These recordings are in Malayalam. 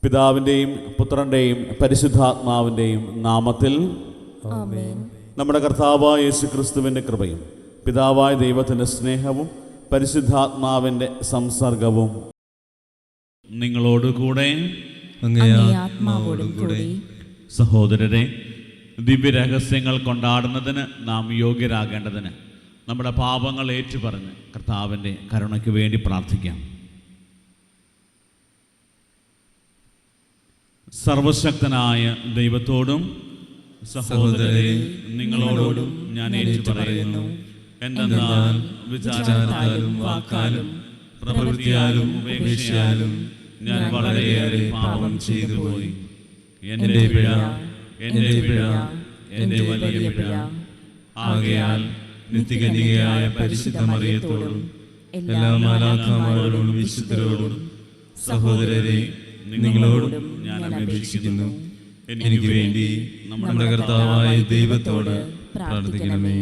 പിതാവിൻ്റെയും പുത്രൻ്റെയും പരിശുദ്ധാത്മാവിൻ്റെയും നാമത്തിൽ ആമേൻ. നമ്മുടെ കർത്താവായ യേശു ക്രിസ്തുവിൻ്റെ കൃപയും പിതാവായ ദൈവത്തിൻ്റെ സ്നേഹവും പരിശുദ്ധാത്മാവിൻ്റെ സംസർഗവും നിങ്ങളോടുകൂടെ അങ്ങേ ആത്മാവോടും കൂടി. സഹോദരരെ, ദിവ്യരഹസ്യങ്ങൾ കൊണ്ടാടുന്നതിന് നാം യോഗ്യരാകേണ്ടതിന് നമ്മുടെ പാപങ്ങൾ ഏറ്റുപറഞ്ഞ് കർത്താവിൻ്റെ കരുണയ്ക്ക് വേണ്ടി പ്രാർത്ഥിക്കാം. സർവശക്തനായ ദൈവത്തോടും സഹോദരരെ നിങ്ങളോടും ഞാൻ ഏറ്റുപറയുന്നു, എന്തെന്നാൽ വിചാരത്താലും വാക്കാലും പ്രവൃത്തിയാലും ഉപേക്ഷയാലും ഞാൻ വളരെയേറെ പാപം ചെയ്തു പോയി. എൻ്റെ പിഴ, എൻ്റെ പിഴ, എൻ്റെ വലിയ പിഴ. ആകയാൽ നിത്യകന്യകയായ പരിശുദ്ധ മറിയത്തോടും എല്ലാ മാലാഖമാരോടും വിശുദ്ധരോടും സഹോദരരെ നിങ്ങളോടും ഞാൻ അപേക്ഷിക്കുന്നു, എനിക്ക് വേണ്ടി നമ്മുടെ കർത്താവായ ദൈവത്തോട് പ്രാർത്ഥിക്കണമേ.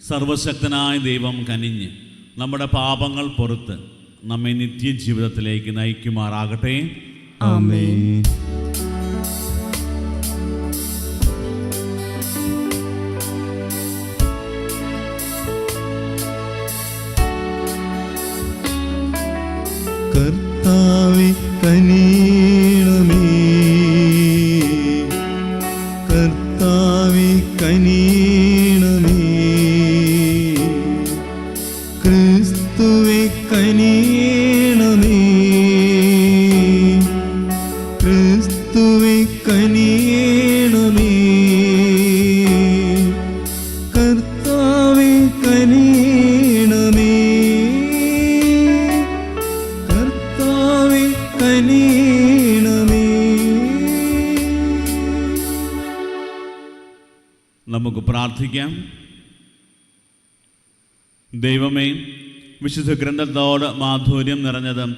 സർവശക്തനായ ദൈവം കനിഞ്ഞ് നമ്മുടെ പാപങ്ങൾ പൊറുത്ത് നമ്മെ നിത്യജീവിതത്തിലേക്ക് നയിക്കുമാറാകട്ടെ. ആമേൻ. കർത്താവേ കനിയണമേ, കർത്താവേ കനിയണമേ, ക്രിസ്തുവേ കനിയണമേ, ക്രിസ്തുവേ കനിയണമേ, കർത്താവേ കനിയണമേ, കർത്താവേ കനിയണമേ. നമുക്ക് പ്രാർത്ഥിക്കാം. ദൈവമേ, വിശുദ്ധ ഗ്രന്ഥത്തോട് മാധുര്യം നിറഞ്ഞതും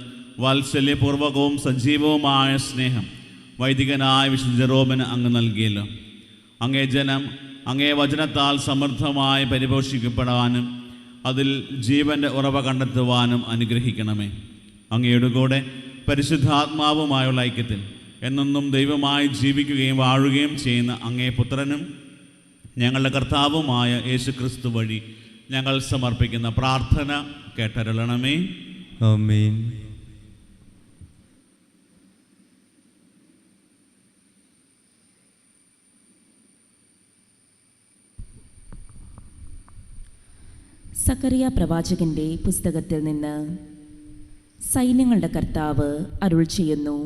വാത്സല്യപൂർവകവും സജീവവുമായ സ്നേഹം വൈദികനായ വിശുദ്ധ ജെറോമിന് അങ്ങ് നൽകിയല്ലോ. അങ്ങേ ജനം അങ്ങേ വചനത്താൽ സമൃദ്ധമായി പരിപോഷിക്കപ്പെടാനും അതിൽ ജീവൻ്റെ ഉറവ കണ്ടെത്തുവാനും അനുഗ്രഹിക്കണമേ. അങ്ങയുടെ കൂടെ പരിശുദ്ധാത്മാവുമായുള്ള ഐക്യത്തിൽ എന്നെന്നും ദൈവമായി ജീവിക്കുകയും വാഴുകയും ചെയ്യുന്ന അങ്ങേ പുത്രനും ഞങ്ങളുടെ കർത്താവുമായ യേശു ക്രിസ്തു വഴി ഞങ്ങൾ സമർപ്പിക്കുന്ന പ്രാർത്ഥന കേട്ടരുളണമേ. ആമേൻ. സക്കറിയ പ്രവാചകന്റെ പുസ്തകത്തിൽ നിന്ന്. സൈന്യങ്ങളുടെ കർത്താവ് അരുൾ ചെയ്യുന്നു,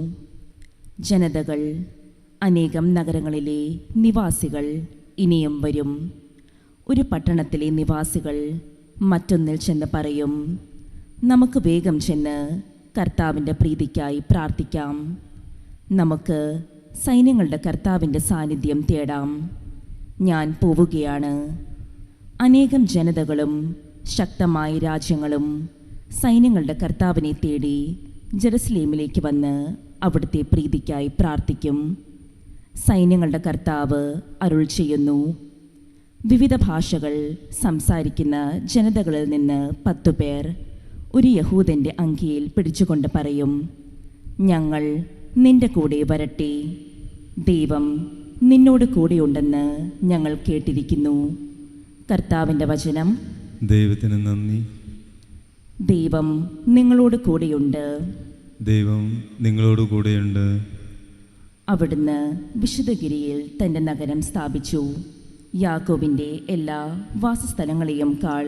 ജനതകൾ, അനേകം നഗരങ്ങളിലെ നിവാസികൾ ഇനിയും വരും. ഒരു പട്ടണത്തിലെ നിവാസികൾ മറ്റൊന്നിൽ ചെന്ന് പറയും, നമുക്ക് വേഗം ചെന്ന് കർത്താവിൻ്റെ പ്രീതിക്കായി പ്രാർത്ഥിക്കാം. നമുക്ക് സൈന്യങ്ങളുടെ കർത്താവിൻ്റെ സാന്നിധ്യം തേടാം. ഞാൻ പോവുകയാണ്. അനേകം ജനതകളും ശക്തമായ രാജ്യങ്ങളും സൈന്യങ്ങളുടെ കർത്താവിനെ തേടി ജെറുസലേമിലേക്ക് വന്ന് അവിടുത്തെ പ്രീതിക്കായി പ്രാർത്ഥിക്കും. സൈന്യങ്ങളുടെ കർത്താവ് അരുൾ ചെയ്യുന്നു, വിവിധ ഭാഷകൾ സംസാരിക്കുന്ന ജനതകളിൽ നിന്ന് 10 പേർ ഒരു യഹൂദൻ്റെ അങ്കിയിൽ പിടിച്ചുകൊണ്ട് പറയും, ഞങ്ങൾ നിന്റെ കൂടെ വരട്ടെ. ദൈവം നിന്നോട് കൂടെയുണ്ടെന്ന് ഞങ്ങൾ കേട്ടിരിക്കുന്നു. കർത്താവിൻ്റെ വചനം. ദൈവത്തിന് നന്ദി. ദൈവം നിങ്ങളോട് കൂടെയുണ്ട്. ദൈവം നിങ്ങളോട് കൂടെയുണ്ട്. അവിടുന്ന് വിശുദ്ധഗിരിയിൽ തൻ്റെ നഗരം സ്ഥാപിച്ചു. യാക്കോബിൻ്റെ എല്ലാ വാസസ്ഥലങ്ങളെയും കാൾ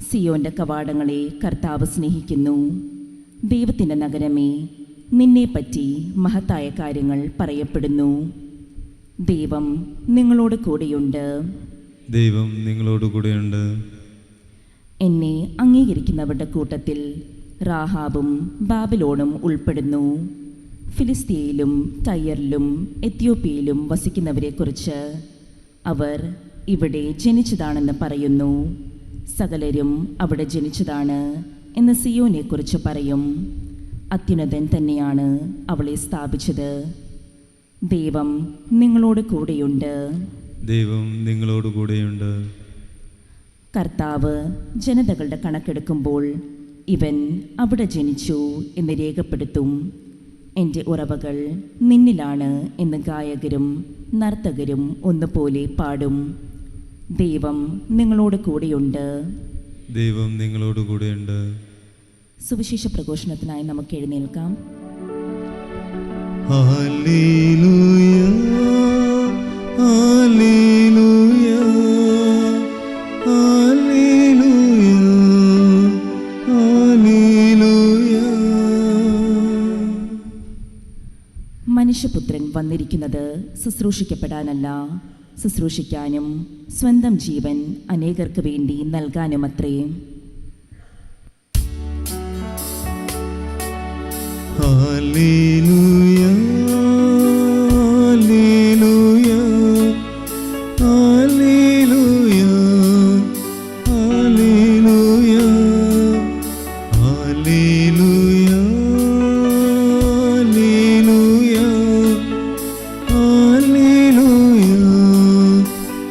സിയോൻ്റെ കവാടങ്ങളെ കർത്താവ് സ്നേഹിക്കുന്നു. ദൈവത്തിൻ്റെ നഗരമേ, നിന്നെപ്പറ്റി മഹത്തായ കാര്യങ്ങൾ പറയപ്പെടുന്നു. ദൈവം നിങ്ങളോട് കൂടെയുണ്ട്. ദൈവം നിങ്ങളോട് കൂടെയുണ്ട്. എന്നെ അംഗീകരിക്കുന്നവരുടെ കൂട്ടത്തിൽ റാഹാബും ബാബിലോണും ഉൾപ്പെടുന്നു. ഫിലിസ്തീനയിലും ടയറിലും എത്യോപ്യയിലും വസിക്കുന്നവരെക്കുറിച്ച് അവർ ഇവിടെ ജനിച്ചതാണെന്ന് പറയുന്നു. സകലരും അവിടെ ജനിച്ചതാണ് എന്ന് സിയോനെക്കുറിച്ച് പറയും. അത്യുന്നതൻ തന്നെയാണ് അവളെ സ്ഥാപിച്ചത്. ദൈവം നിങ്ങളോട് കൂടെയുണ്ട്. ദൈവം നിങ്ങളോട് കൂടെയുണ്ട്. കർത്താവ് ജനതകളുടെ കണക്കെടുക്കുമ്പോൾ ഇവൻ അവിടെ ജനിച്ചു എന്ന് രേഖപ്പെടുത്തും. എൻ്റെ ഉറവകൾ നിന്നിലാണ് എന്ന് ഗായകരും നർത്തകരും ഒന്നുപോലെ പാടും. ദൈവം നിങ്ങളോട് കൂടെയുണ്ട്. ദൈവം നിങ്ങളോട് കൂടെയുണ്ട്. സുവിശേഷ പ്രഘോഷണത്തിനായി നമുക്ക് എഴുന്നേൽക്കാം. ഹല്ലേലൂയ, ഹല്ലേലൂയ, ഹല്ലേലൂയ, ഹല്ലേലൂയ. മനുഷ്യപുത്രൻ വന്നിരിക്കുന്നത് ശുശ്രൂഷിക്കപ്പെടാനല്ല, ശുശ്രൂഷിക്കാനും സ്വന്തം ജീവൻ അനേകർക്ക് വേണ്ടി നൽകാനുമത്രേ. ഹല്ലേലൂയ, ഹല്ലേലൂയ, ഹല്ലേലൂയ, ഹല്ലേലൂയ, ഹല്ലേലൂയ, ഹല്ലേലൂയ,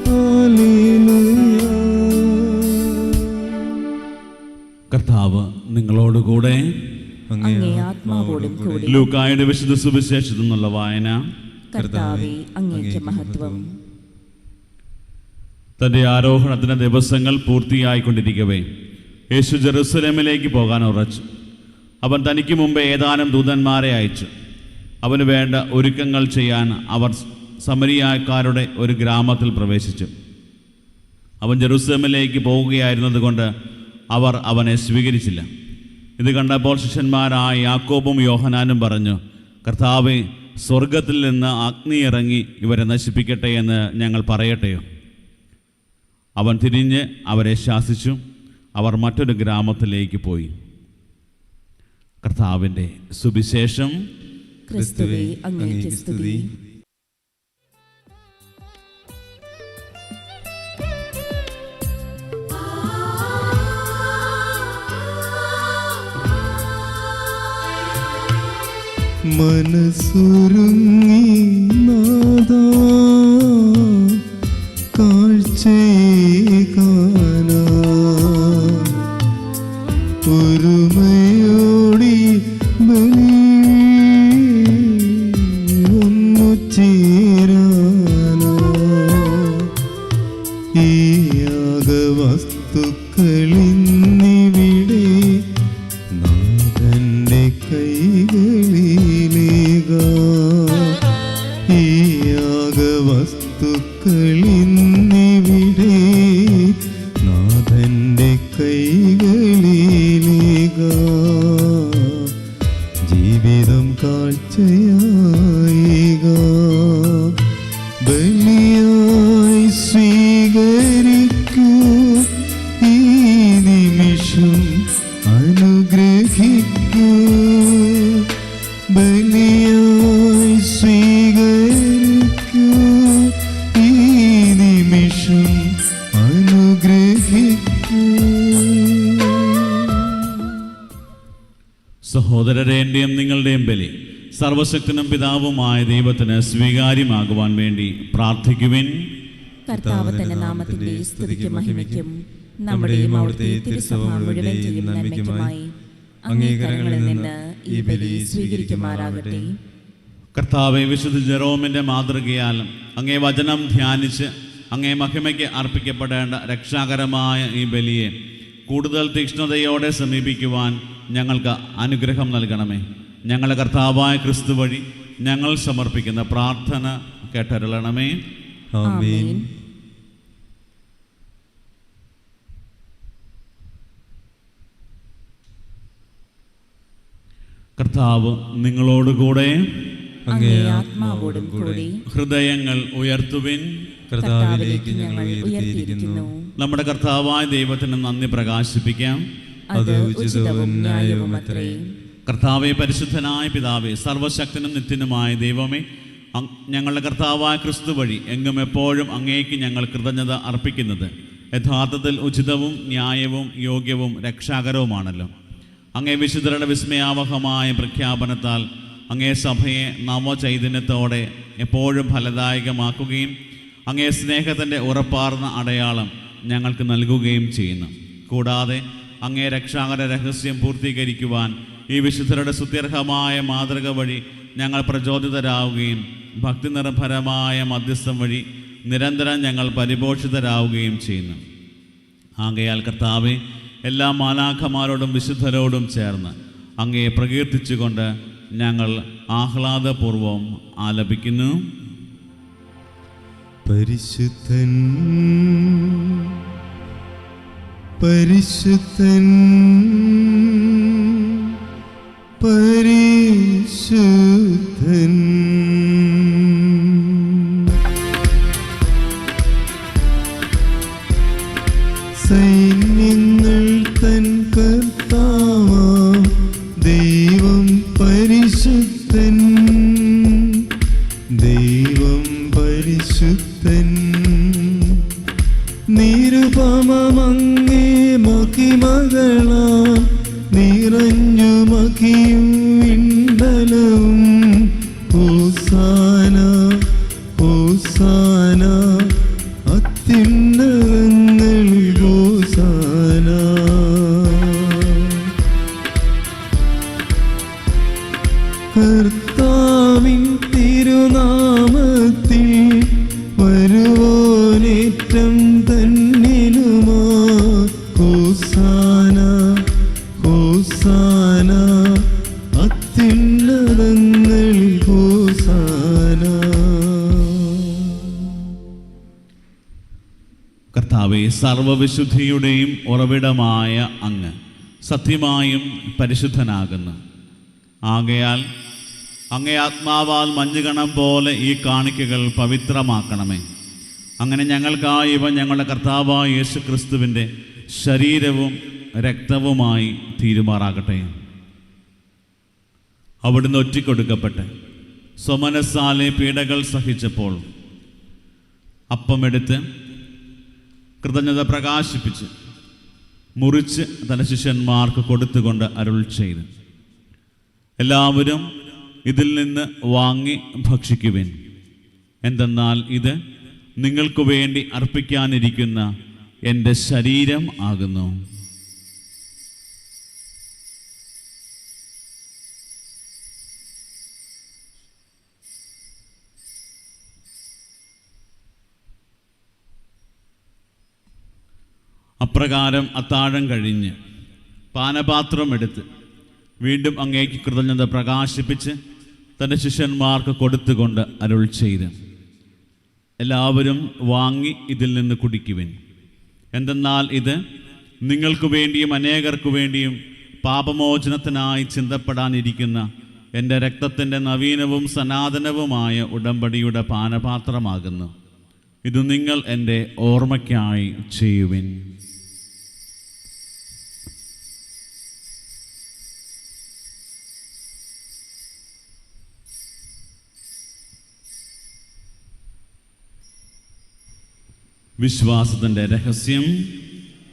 ഹല്ലേലൂയ. കർത്താവ് നിങ്ങളോടുകൂടെ. അങ്ങേ ആത്മാവോടും കൂടി. ലൂക്കായുടെ വിശുദ്ധ സുവിശേഷത്തിൽ നിന്നുള്ള വായന. കർത്താവേ, അങ്ങേക്ക് മഹത്വം. തൻ്റെ ആരോഹണത്തിന് ദിവസങ്ങൾ പൂർത്തിയായിക്കൊണ്ടിരിക്കവേ യേശു ജെറുസലേമിലേക്ക് പോകാൻ ഉറച്ചു. അവൻ തനിക്ക് മുമ്പേ ഏതാനും ദൂതന്മാരെ അയച്ചു. അവന് വേണ്ട ഒരുക്കങ്ങൾ ചെയ്യാൻ അവർ സമരിയാക്കാരുടെ ഒരു ഗ്രാമത്തിൽ പ്രവേശിച്ചു. അവൻ ജെറുസലേമിലേക്ക് പോവുകയായിരുന്നത് കൊണ്ട് അവർ അവനെ സ്വീകരിച്ചില്ല. ഇത് കണ്ടപ്പോൾ ശിഷ്യന്മാരായ യാക്കോബും യോഹനാനും പറഞ്ഞു, കർത്താവേ, സ്വർഗത്തിൽ നിന്ന് അഗ്നി ഇറങ്ങി ഇവരെ നശിപ്പിക്കട്ടെ എന്ന് ഞങ്ങൾ പറയട്ടെയോ? അവൻ തിരിഞ്ഞ് അവരെ ശാസിച്ചു. അവർ മറ്റൊരു ഗ്രാമത്തിലേക്ക് പോയി. കർത്താവിൻ്റെ സുവിശേഷം. ക്രിസ്തുവേ, അങ്ങേക്ക് സ്തുതി. മനസ്സുരുങ്ങി നാദാ കാഴ്ചയെ കാണാ, ഒരുമയോടി ഒന്നു ചേരാനാ, ഈ യാഗവസ്തുക്കളിന്നിവിടെ നാഥന്റെ കൈകളിലേകാ, ഈ യാഗവസ്തുക്കളിന്നിവിടെ നാഥന്റെ കൈകളിലേകാ, ജീവിതം കാഴ്ചയായിക, ബലിയായി സ്വീകരിക്കൂ, ഈ നിമിഷം അനുഗ്രഹിക്കൂ, ബലിയായി സ്വീകരിക്കൂ, ഈ നിമിഷം അനുഗ്രഹിക്കൂ. സഹോദരരെ, എൻ്റെയും നിങ്ങളുടെയും ബലി സർവശക്തനും പിതാവുമായ ദൈവത്തിന് സ്വീകാര്യമാകുവാൻ വേണ്ടി പ്രാർത്ഥിക്കുവിൻ. കർത്താവ് തന്റെ നാമത്തിന്റെ സ്തുതിക്കും മഹിമയ്ക്കും നമ്മുടെയും അവിടുത്തെ തിരുസഭ മുഴുവന്റെയും നന്മയ്ക്കുമായി അംഗീകാരങ്ങളിൽ നിന്ന് ഈ ബലി സ്വീകരിക്കുമാറാകട്ടെ. കർത്താവെ, വിശുദ്ധ ജെറോമിൻ്റെ മാതൃകയാൽ അങ്ങേ വചനം ധ്യാനിച്ച് അങ്ങേ മഹിമയ്ക്ക് അർപ്പിക്കപ്പെടേണ്ട രക്ഷാകരമായ ഈ ബലിയെ കൂടുതൽ തീക്ഷ്ണതയോടെ സമീപിക്കുവാൻ ഞങ്ങൾക്ക് അനുഗ്രഹം നൽകണമേ. ഞങ്ങളുടെ കർത്താവായ ക്രിസ്തു വഴി ഞങ്ങൾ സമർപ്പിക്കുന്ന പ്രാർത്ഥന കേട്ടരുളണമേ. ആമേൻ. കർത്താവ് നിങ്ങളോടുകൂടെ. അങ്ങേ ആത്മാവോടും കൂടി. ഹൃദയങ്ങൾ ഉയർത്തുവിൻ. കർത്താവിലേക്ക് ഞങ്ങൾ ഉയർത്തിയിരിക്കുന്നു. നമ്മുടെ കർത്താവായ ദൈവത്തിന് നന്ദി പ്രകാശിപ്പിക്കാം. അത് ഉചിതവും ന്യായവുമത്രേ. കർത്താവെ, പരിശുദ്ധനായ പിതാവേ, സർവശക്തനും നിത്യനുമായ ദൈവമേ, ഞങ്ങളുടെ കർത്താവായ ക്രിസ്തു വഴി എങ്ങും എപ്പോഴും അങ്ങേക്ക് ഞങ്ങൾ കൃതജ്ഞത അർപ്പിക്കുന്നത് യഥാർത്ഥത്തിൽ ഉചിതവും ന്യായവും യോഗ്യവും രക്ഷാകരവുമാണല്ലോ. അങ്ങേ വിശുദ്ധരുടെ വിസ്മയാവഹമായ പ്രഖ്യാപനത്താൽ അങ്ങേ സഭയെ നവചൈതന്യത്തോടെ എപ്പോഴും ഫലദായകമാക്കുകയും അങ്ങേ സ്നേഹത്തിൻ്റെ ഉറപ്പാർന്ന അടയാളം ഞങ്ങൾക്ക് നൽകുകയും ചെയ്യുന്നു. കൂടാതെ അങ്ങേ രക്ഷാകര രഹസ്യം പൂർത്തീകരിക്കുവാൻ ഈ വിശുദ്ധരുടെ സ്തുത്യർഹമായ മാതൃക വഴി ഞങ്ങൾ പ്രചോദിതരാവുകയും ഭക്തി നിർഭരമായ മധ്യസ്ഥം വഴി നിരന്തരം ഞങ്ങൾ പരിപോഷിതരാവുകയും ചെയ്യുന്നു. ആകയാൽ കർത്താവെ, എല്ലാ മാലാഖമാരോടും വിശുദ്ധരോടും ചേർന്ന് അങ്ങയെ പ്രകീർത്തിച്ചുകൊണ്ട് ഞങ്ങൾ ആഹ്ലാദപൂർവം ആലപിക്കുന്നു. പരിശുദ്ധൻ പരിശുദ്ധൻ പരിശുദ്ധൻ. സൈന്യങ്ങൾ തൻ കർത്താവാം ദൈവം പരിശുദ്ധൻ, ദൈവം പരിശുദ്ധൻ. നിരുപമങ്ങേ മഹിമകളാം നിറഞ്ഞു മഹിയും വിണ്ടലവും. ഹോസാന ഹോസാന അത്യുന്നതങ്ങളിൽ ഹോസാന. കർത്താവിൻ തിരുനാമത്തിൽ വരുവോനേറ്റം തന്നിലുമാ. ഹോസാന ഹോസാന അത്യുന്നതങ്ങളിൽ ഹോസാന. കർത്താവേ, സർവവിശുദ്ധിയുടെയും ഉറവിടമായ അങ്ങ് സത്യമായും പരിശുദ്ധനാകുന്നു. ആകയാൽ അങ്ങേ ആത്മാവാൽ മഞ്ഞുകണം പോലെ ഈ കാണിക്കകൾ പവിത്രമാക്കണമേ. അങ്ങനെ ഞങ്ങൾക്കായി ഇവ ഞങ്ങളുടെ കർത്താവായ യേശു ക്രിസ്തുവിൻ്റെ ശരീരവും രക്തവുമായി തീരുമാറാകട്ടെ. അവിടുന്ന് ഒറ്റിക്കൊടുക്കപ്പെട്ട് സ്വമനസ്സാലെ പീഡകൾ സഹിച്ചപ്പോൾ അപ്പമെടുത്ത് കൃതജ്ഞത പ്രകാശിപ്പിച്ച് മുറിച്ച് തൻ്റെ ശിഷ്യന്മാർക്ക് കൊടുത്തുകൊണ്ട് അരുൾ ചെയ്തു, എല്ലാവരും ഇതിൽ നിന്ന് വാങ്ങി ഭക്ഷിക്കുവിൻ. എന്തെന്നാൽ ഇത് നിങ്ങൾക്ക് വേണ്ടി അർപ്പിക്കാനിരിക്കുന്ന എൻ്റെ ശരീരം ആകുന്നു. അപ്രകാരം അത്താഴം കഴിഞ്ഞ് പാനപാത്രം എടുത്ത് വീണ്ടും അങ്ങേക്ക് കൃതജ്ഞത പ്രകാശിപ്പിച്ച് തൻ്റെ ശിഷ്യന്മാർക്ക് കൊടുത്തുകൊണ്ട് അരുൾ ചെയ്ത്, എല്ലാവരും വാങ്ങി ഇതിൽ നിന്ന് കുടിക്കുവിൻ. എന്തെന്നാൽ ഇത് നിങ്ങൾക്ക് വേണ്ടിയും അനേകർക്കു വേണ്ടിയും പാപമോചനത്തിനായി ചിന്തപ്പെടാനിരിക്കുന്ന എൻ്റെ രക്തത്തിൻ്റെ നവീനവും സനാതനവുമായ ഉടമ്പടിയുടെ പാനപാത്രമാകുന്നു. ഇത് നിങ്ങൾ എൻ്റെ ഓർമ്മയ്ക്കായി ചെയ്യുവിൻ. വിശ്വാസത്തിൻ്റെ രഹസ്യം.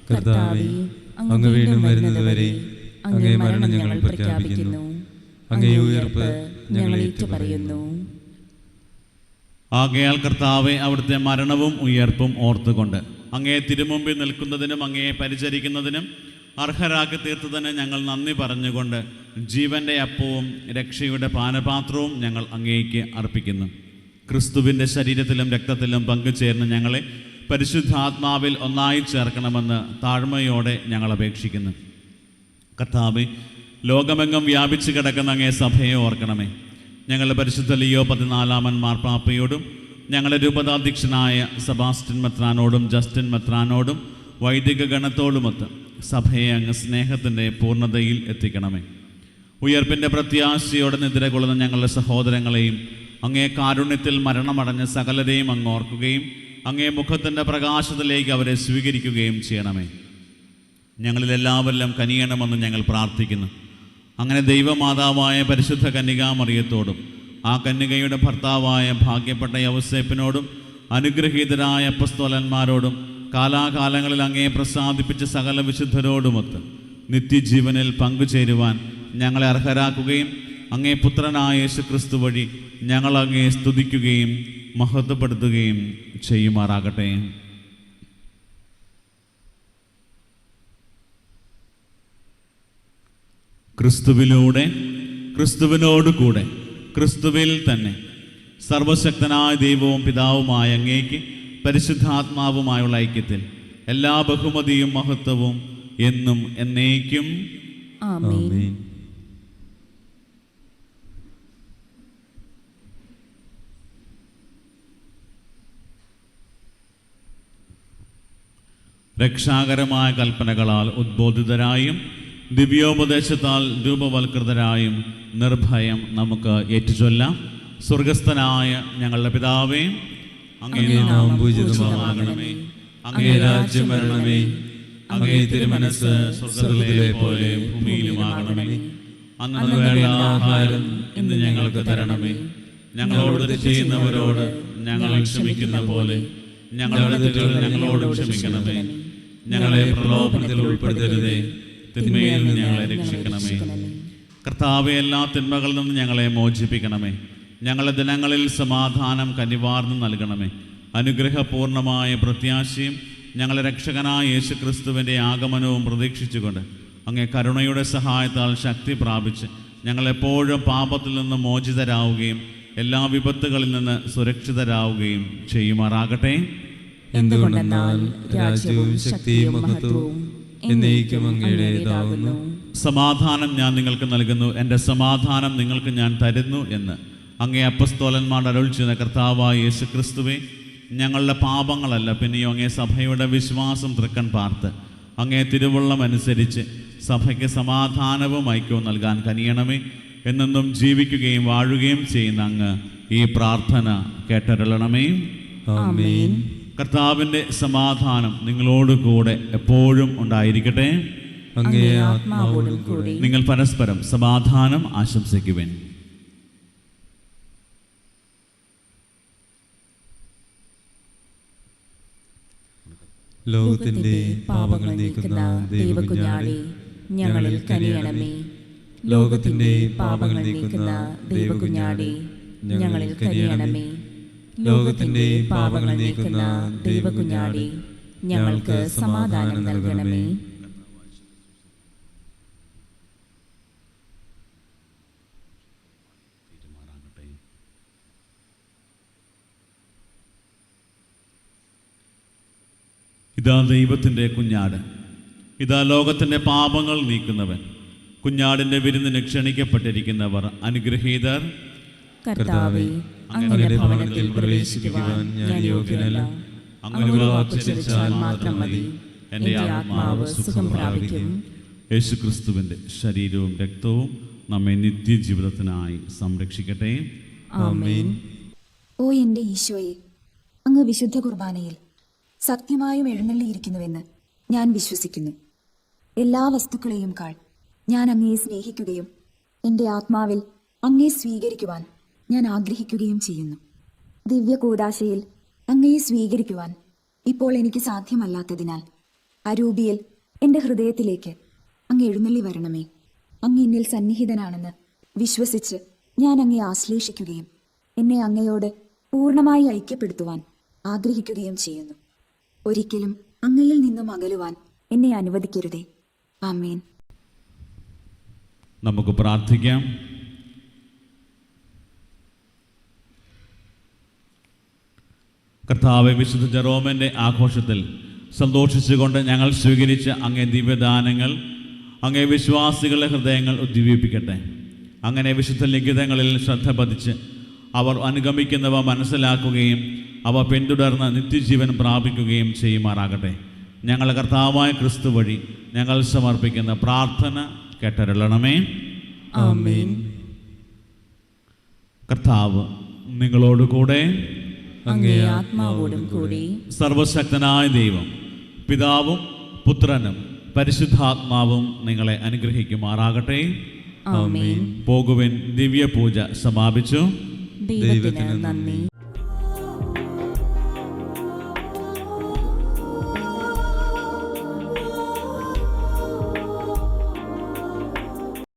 കർത്താവേ, അങ്ങ് വീണ്ടും വരുന്നതുവരെ അങ്ങേ മരണം ഞങ്ങൾ പ്രഖ്യാപിക്കുന്നു, അങ്ങേ ഉയർപ്പ് ഞങ്ങൾ ഏറ്റുപറയുന്നു. ആകയാൽ കർത്താവെ, അവിടുത്തെ മരണവും ഉയർപ്പും ഓർത്തുകൊണ്ട് അങ്ങയെ തിരുമുമ്പിൽ നിൽക്കുന്നതിനും അങ്ങയെ പരിചരിക്കുന്നതിനും അർഹരാക്കി തീർത്തതിന് ഞങ്ങൾ നന്ദി പറഞ്ഞുകൊണ്ട് ജീവൻ്റെ അപ്പവും രക്ഷയുടെ പാനപാത്രവും ഞങ്ങൾ അങ്ങേക്ക് അർപ്പിക്കുന്നു. ക്രിസ്തുവിൻ്റെ ശരീരത്തിലും രക്തത്തിലും പങ്കുചേർന്ന് ഞങ്ങളെ പരിശുദ്ധാത്മാവിൽ ഒന്നായി ചേർക്കണമെന്ന് താഴ്മയോടെ ഞങ്ങൾ അപേക്ഷിക്കുന്നു. കർത്താവേ, ലോകമെങ്ങും വ്യാപിച്ചു കിടക്കുന്ന അങ്ങേ സഭയെ ഓർക്കണമേ. ഞങ്ങളുടെ പരിശുദ്ധ ലിയോ 14 മാർപ്പാപ്പയോടും ഞങ്ങളുടെ രൂപതാധ്യക്ഷനായ സെബാസ്റ്റ്യൻ മെത്രാനോടും ജസ്റ്റിൻ മെത്രാനോടും വൈദിക ഗണത്തോടുമൊത്ത് സഭയെ അങ്ങ് സ്നേഹത്തിൻ്റെ പൂർണ്ണതയിൽ എത്തിക്കണമേ. ഉയർപ്പിൻ്റെ പ്രത്യാശയോടെ നിദ്ര കൊള്ളുന്ന ഞങ്ങളുടെ സഹോദരങ്ങളെയും അങ്ങേ കാരുണ്യത്തിൽ മരണമടഞ്ഞ സകലരെയും അങ്ങ് ഓർക്കുകയും അങ്ങേ മുഖത്തിൻ്റെ പ്രകാശത്തിലേക്ക് അവരെ സ്വീകരിക്കുകയും ചെയ്യണമേ. ഞങ്ങളിലെല്ലാവരിലും കനിയണമെന്ന് ഞങ്ങൾ പ്രാർത്ഥിക്കുന്നു. അങ്ങനെ ദൈവമാതാവായ പരിശുദ്ധ കന്യകാമറിയത്തോടും ആ കന്യകയുടെ ഭർത്താവായ ഭാഗ്യപ്പെട്ട യൗസേപ്പിനോടും അനുഗ്രഹീതരായ അപ്പസ്തോലന്മാരോടും കാലാകാലങ്ങളിൽ അങ്ങയെ പ്രസാദിപ്പിച്ച സകല വിശുദ്ധരോടുമൊത്ത് നിത്യജീവനിൽ പങ്കുചേരുവാൻ ഞങ്ങളെ അർഹരാക്കുകയും അങ്ങേ പുത്രനായ യേശു ക്രിസ്തു വഴി ഞങ്ങൾ അങ്ങയെ സ്തുതിക്കുകയും മഹത്വപ്പെടുത്തുകയും ചെയ്യുമാറാകട്ടെ. ക്രിസ്തുവിലൂടെ, ക്രിസ്തുവിനോട് കൂടെ, ക്രിസ്തുവിൽ തന്നെ സർവശക്തനായ ദൈവവും പിതാവുമായ അങ്ങേക്ക് പരിശുദ്ധാത്മാവുമായുള്ള ഐക്യത്തിൽ എല്ലാ ബഹുമതിയും മഹത്വവും എന്നും എന്നേക്കും ആമേൻ. രക്ഷാകരമായ കൽപ്പനകളാൽ ഉദ്ബോധിതരായും ദിവ്യോപദേശത്താൽ രൂപവൽകൃതരായും നിർഭയം നമുക്ക് ഏറ്റുചൊല്ലാം. സ്വർഗസ്ഥനായ ഞങ്ങളുടെ പിതാവേ, അങ്ങേ നാമം പൂജിതമാകണമേ, അങ്ങേ രാജ്യം വരണമേ, അങ്ങേ തിരുമനസ്സ് സ്വർഗ്ഗത്തിലെ പോലെ ഭൂമിയിലുമാകണമേ. അന്നു വേണ്ട ആഹാരം ഇന്ന് ഞങ്ങൾക്ക് തരണമേ. ഞങ്ങളോട് തെറ്റ് ചെയ്യുന്നവരോട് ഞങ്ങൾ ക്ഷമിക്കുന്ന പോലെ ഞങ്ങളുടെ തെറ്റുകൾ ഞങ്ങളോട് ക്ഷമിക്കണമേ. ഞങ്ങളെ പ്രലോഭനത്തിൽ ഉൾപ്പെടുത്തരുതേ, തിന്മയിൽ നിന്ന് ഞങ്ങളെ രക്ഷിക്കണമേ. കർത്താവേ, എല്ലാ തിന്മകളിൽ നിന്ന് ഞങ്ങളെ മോചിപ്പിക്കണമേ. ഞങ്ങളുടെ ദിനങ്ങളിൽ സമാധാനം കനിവാർന്ന് നൽകണമേ. അനുഗ്രഹപൂർണമായ പ്രത്യാശയും ഞങ്ങളെ രക്ഷകനായ യേശുക്രിസ്തുവിൻ്റെ ആഗമനവും പ്രതീക്ഷിച്ചുകൊണ്ട് അങ്ങേ കരുണയുടെ സഹായത്താൽ ശക്തി പ്രാപിച്ച് ഞങ്ങളെപ്പോഴും പാപത്തിൽ നിന്ന് മോചിതരാവുകയും എല്ലാ വിപത്തുകളിൽ നിന്ന് സുരക്ഷിതരാവുകയും ചെയ്യുമാറാകട്ടെ. എന്തുകൊണ്ടെന്നാൽ രാജ്യവും ശക്തിയും മഹത്വവും എന്നേക്കും അങ്ങയുടേതാകുന്നു. സമാധാനം ഞാൻ നിങ്ങൾക്ക് നൽകുന്നു, എൻ്റെ സമാധാനം നിങ്ങൾക്ക് ഞാൻ തരുന്നു എന്ന് അങ്ങേ അപ്പസ്തോലന്മാർ അരുൾ ചെയ്യുന്ന കർത്താവായ യേശുക്രിസ്തുവേ, ഞങ്ങളുടെ പാപങ്ങളല്ല പിന്നെയോ അങ്ങേ സഭയുടെ വിശ്വാസം തൃക്കൺ പാർത്ത് അങ്ങേ തിരുവുള്ളം അനുസരിച്ച് സഭയ്ക്ക് സമാധാനവും ഐക്യവും നൽകാൻ കനിയണമേ. എന്നെന്നും ജീവിക്കുകയും വാഴുകയും ചെയ്യുന്ന അങ്ങ് ഈ പ്രാർത്ഥന കേട്ടരുളണമേ. ആമേൻ. കർത്താവിൻ്റെ സമാധാനം നിങ്ങളോട് കൂടെ എപ്പോഴും ഉണ്ടായിരിക്കട്ടെ. അങ്ങേ ആത്മാവോടും കൂടെ. നിങ്ങൾ പരസ്പരം സമാധാനം ആശംസിക്കുവേൻ. ലോകത്തിന്റെ പാപങ്ങൾ നീക്കുന്ന ദൈവകുഞ്ഞാടേ, ഞങ്ങളിൽ കനിയണമേ. ലോകത്തിന്റെ പാപങ്ങൾ നീക്കുന്ന ദൈവകുഞ്ഞാടേ, ഞങ്ങളിൽ കനിയണമേ. ലോകത്തിന്റെ പാപങ്ങൾ നീക്കുന്ന ദൈവകുഞ്ഞാടേ, ഞങ്ങൾക്ക് സമാധാനം നൽകണമേ. ഇതാ ദൈവത്തിൻ്റെ കുഞ്ഞാട്, ഇതാ ലോകത്തിൻ്റെ പാപങ്ങൾ നീക്കുന്നവൻ. കുഞ്ഞാടിൻ്റെ വിരുന്നിന് ക്ഷണിക്കപ്പെട്ടിരിക്കുന്നവർ അനുഗ്രഹീതർ. കർത്താവേ, അങ്ങയുടെ ഭവനത്തിൽ പ്രവേശിക്കുവാൻ ഞാൻ യോഗ്യനല്ല. അങ്ങ് ഒരു വാക്കുച്ചരിച്ചാൽ മാത്രം മതി, എൻ്റെ ആത്മാവ് സുഖം പ്രാപിക്കും. യേശുക്രിസ്തുവിൻ്റെ ശരീരവും രക്തവും നമ്മെ നിത്യജീവിതത്തിനായി സംരക്ഷിക്കട്ടെ. ആമേൻ. ഓ എൻ്റെ ഈശോയെ, അങ്ങ് വിശുദ്ധ കുർബാനയിൽ സത്യമായും എഴുന്നള്ളിയിരിക്കുന്നുവെന്ന് ഞാൻ വിശ്വസിക്കുന്നു. എല്ലാ വസ്തുക്കളെയും കാൾ ഞാൻ അങ്ങയെ സ്നേഹിക്കുകയും എൻ്റെ ആത്മാവിൽ അങ്ങയെ സ്വീകരിക്കുവാൻ ഞാൻ ആഗ്രഹിക്കുകയും ചെയ്യുന്നു. ദിവ്യ കൂദാശയിൽ അങ്ങയെ സ്വീകരിക്കുവാൻ ഇപ്പോൾ എനിക്ക് സാധ്യമല്ലാത്തതിനാൽ അരൂപിയിൽ എൻ്റെ ഹൃദയത്തിലേക്ക് അങ്ങ് എഴുന്നള്ളി വരണമേ. അങ്ങ് എന്നിൽ സന്നിഹിതനാണെന്ന് വിശ്വസിച്ച് ഞാൻ അങ്ങയെ ആശ്ലേഷിക്കുകയും എന്നെ അങ്ങയോട് പൂർണ്ണമായി ഐക്യപ്പെടുത്തുവാൻ ആഗ്രഹിക്കുകയും ചെയ്യുന്നു. ഒരിക്കലും അങ്ങയിൽ നിന്നും അകലുവാൻ എന്നെ അനുവദിക്കരുതേ. ആമേൻ. നമുക്ക് പ്രാർത്ഥിക്കാം. കർത്താവെ, വിശുദ്ധ ജെറോമിൻ്റെ ആഘോഷത്തിൽ സന്തോഷിച്ചുകൊണ്ട് ഞങ്ങൾ സ്വീകരിച്ച അങ്ങേ ദിവ്യദാനങ്ങൾ അങ്ങേ വിശ്വാസികളുടെ ഹൃദയങ്ങൾ ഉദ്ദീപിപ്പിക്കട്ടെ. അങ്ങനെ വിശുദ്ധ ലിഖിതങ്ങളിൽ ശ്രദ്ധ പതിച്ച് അവർ അനുഗമിക്കുന്നവ മനസ്സിലാക്കുകയും അവ പിന്തുടർന്ന് നിത്യജീവൻ പ്രാപിക്കുകയും ചെയ്യുമാറാകട്ടെ. ഞങ്ങളുടെ കർത്താവായ ക്രിസ്തു വഴി ഞങ്ങൾ സമർപ്പിക്കുന്ന പ്രാർത്ഥന കേട്ടരുളണമേ. ആമേൻ. കർത്താവ് നിങ്ങളോട് കൂടെ. അങ്ങേ ആത്മാവോടും കൂടി. സർവശക്തനായ ദൈവം പിതാവും പുത്രനും പരിശുദ്ധാത്മാവും നിങ്ങളെ അനുഗ്രഹിക്കുമാറാകട്ടെ. ആമേൻ. പോകുവിൻ. ദിവ്യ പൂജ സമാപിച്ചു. ദൈവത്തിന് നന്ദി.